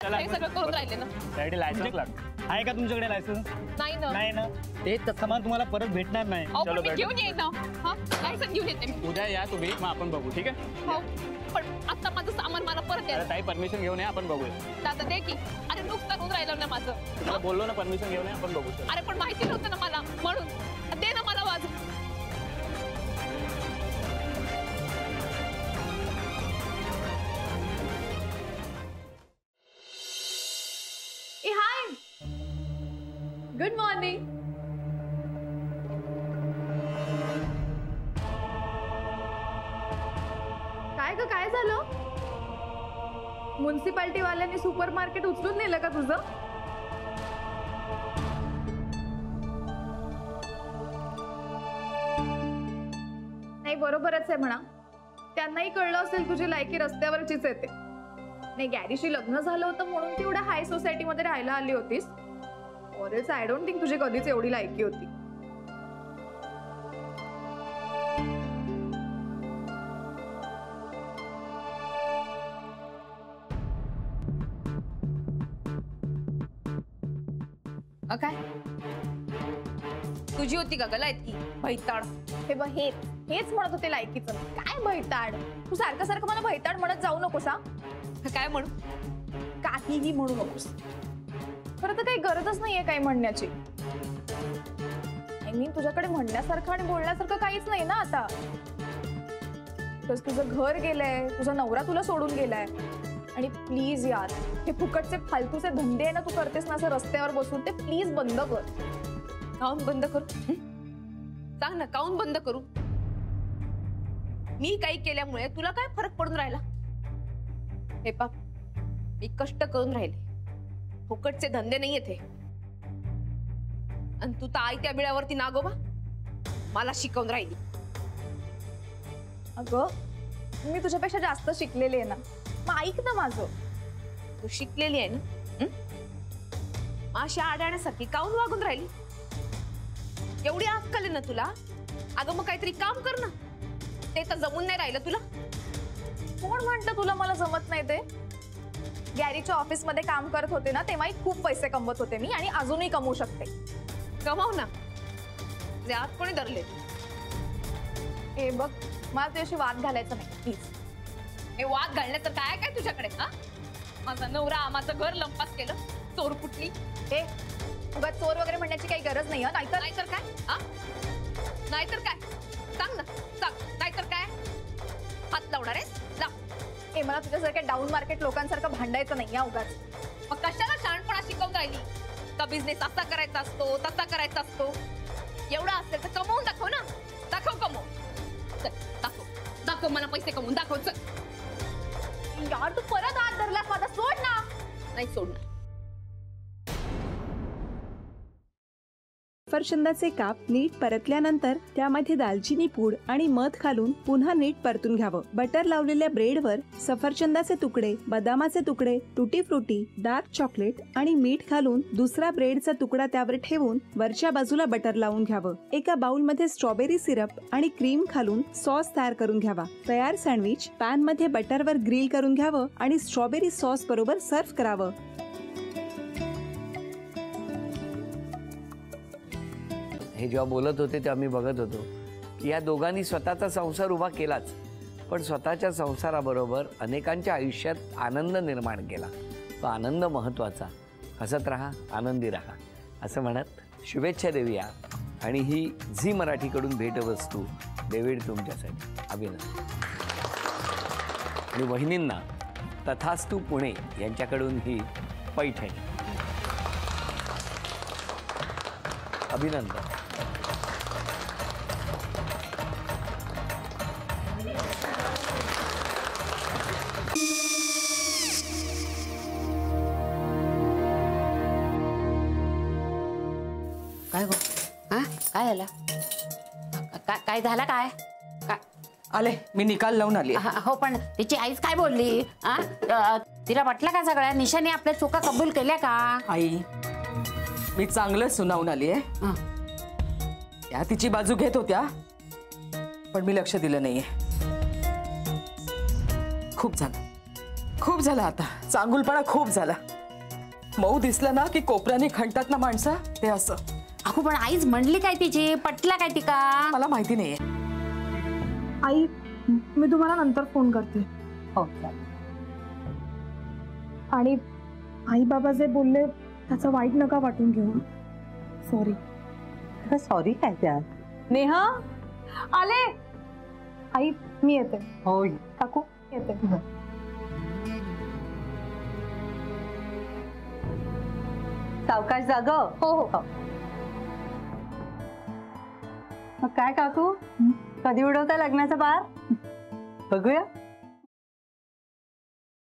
हे सगळं करून राहिले ना. त्यासाठी लायसन्स लागतं. आहे का तुमच्याकडे लायसन्स? नाही ना. नाही ना, ते सामान तुम्हाला परत भेटणार नाही. चलो मी घेऊन येईन ना. हा लायसन्स घेऊन येते मी. उद्या या तुम्ही, मग आपण बघू. ठीक आहे? हो पण आता माझं सामान मला परत द्या. ताई परमिशन घेऊन या, आपण बघूया. दादा दे की. अरे नुकसान होऊन राहिलं ना माझं. तुम्हाला बोललो ना परमिशन घेऊन या, आपण बघू. अरे पण माहिती नव्हतं ना मला, म्हणून दे ना मला वाज. ए हाय, गुड मॉर्निंग. काय ग, काय झालं? म्युन्सिपालिटी वाल्यांनी सुपरमार्केट उचलून नेलं का तुझं? नाही बरोबरच आहे म्हणा. त्यांनाही कळलं असेल तुझी लायकी रस्त्यावरचीच येते. नाही गॅरीशी लग्न झालं होतं म्हणून ती एवढ्या हाय सोसायटी मध्ये राहायला आली होतीस. ऑरेल्स आय डोंट थिंक तुझी कधीच एवढी लायकी होती. काय तुझी होती का गला इतकी भैताड? हे बघ हेच म्हणत होते लायकीचं. काय भैताड? तू सारखं सारखं मला भैताड म्हणत जाऊ नकोस. काय म्हणू? काहीही म्हणू नकोस. खरं तर काही गरजच नाहीये काही म्हणण्याची. आय मीन तुझ्याकडे म्हणण्यासारखं आणि बोलण्यासारखं काहीच नाही ना आता. तुझं घर गेलंय, तुझा नवरा तुला सोडून गेलाय. आणि प्लीज यार, हे फुकटचे फालतूचे धंदे आहे ना तू करतेस ना असं रस्त्यावर बसून, ते प्लीज बंद कर. काऊन बंद करू? सांग ना, काऊन बंद करू? मी काही केल्यामुळे तुला काय फरक पडून राहिला? हे पाप, मी कष्ट करून राहिले, फुकटचे धंदे नाही येते. आणि तू तर आयत्या बिळावरती नागोबा मला शिकवून राहिली. अगं मी तुझ्यापेक्षा जास्त शिकलेली आहे ना, मग ऐक ना माझं. तू शिकलेली आहे ना, अशी आडाण्यासारखी काऊन वागून राहिली? एवढी अक्कल आहे ना तुला? अगं मग काहीतरी काम कर ना. ते तर जमून नाही राहिलं तुला. कोण म्हंटल तुला मला जमत नाही ते? गॅरीच्या ऑफिस मध्ये काम करत होते ना तेव्हाही खूप पैसे कमवत होते मी, आणि अजूनही कमवू शकते. कमाव ना. आत कोणी धरले? हे बघ, मला तुझ्याशी वाद घालायचा नाही प्लीज. हे वाद घालण्याचं काय काय तुझ्याकडे? हा, माझा नवरा माझं घर लंपास केलं, चोर कुठली? हे उगाच चोर वगैरे म्हणण्याची काही गरज नाही. नाहीतर काय? नाहीतर काय? सांग ना, सांग. नाहीतर काय? हात लावणार आहेस? लाव. मला तुझ्यासारख्या डाऊन मार्केट लोकांसारखं भांडायचं नाही उगाच. मग कशाला शहाणपणा शिकवून राहिली? का बिझनेस असा करायचा असतो, तसा करायचा असतो? एवढा असेल तर कमवून दाखव ना. दाखव, कमव. दाखव मला पैसे कमवून दाखव. चल यार, तू परत हात धरलास माझा. सोड ना. नाही सोडणार. सफरचंदाचे काप नीट परतल्यानंतर त्यामध्ये दालचिनी पूड आणि मध घालून पुन्हा नीट परतून घ्यावं. बटर लावलेल्या ब्रेडवर सफरचंदाचे तुकडे, बदामाचे तुकडे, टुटी फ्रुटी, डार्क चॉकलेट आणि मीठ घालून दुसरा ब्रेडचा तुकडा त्यावर ठेवून वरच्या बाजूला बटर लावून घ्यावं. एका बाउलमध्ये स्ट्रॉबेरी सिरप आणि क्रीम घालून सॉस तयार करून घ्यावा. तयार सँडविच पॅन मध्ये बटरवर ग्रिल करून घ्यावं आणि स्ट्रॉबेरी सॉस बरोबर सर्व्ह करावं. हे जेव्हा बोलत होते तेव्हा मी बघत होतो की या दोघांनी स्वतःचा संसार उभा केलाच, पण स्वतःच्या संसाराबरोबर अनेकांच्या आयुष्यात आनंद निर्माण केला. तो आनंद महत्त्वाचा. हसत राहा, आनंदी राहा असं म्हणत शुभेच्छा देऊया. आणि ही झी मराठीकडून भेटवस्तू डेव्हिड तुमच्यासाठी. अभिनंदन. आणि वहिनींना तथास्तू पुणे यांच्याकडून ही पैठणी. अभिनंदन. काय गो? हा, काय झालं? काय झालं? काय आले, मी निकाल लावून आली. हो, पण तिची आईच काय बोलली? तिला वाटलं का सगळ्या निशाने आपल्या चुका कबूल केल्या का? आई, मी चांगलं सुनावून आली आहे. त्या तिची बाजू घेत होत्या, पण मी लक्ष दिलं नाहीये. खूप झालं, खूप झाला आता, चांगुलपणा खूप झाला. मऊ दिसलं ना की कोपऱ्याने खणतात ना माणसं, ते असं. अहो पण आईच म्हणली काय तिची, पटला काय तिका? मला माहिती नाहीये. आई मी तुम्हाला नंतर फोन करते. हो आणि आई बाबा जे बोलले त्याचं वाईट नका वाटून घेऊ. सॉरी. सॉरी काय त्या? नेहा आले. आई मी येते. होय. काकू येते. सावकाश जाग. हो हो. मग काय काकू, कधी उडवता लग्नाचा बार? बघूया.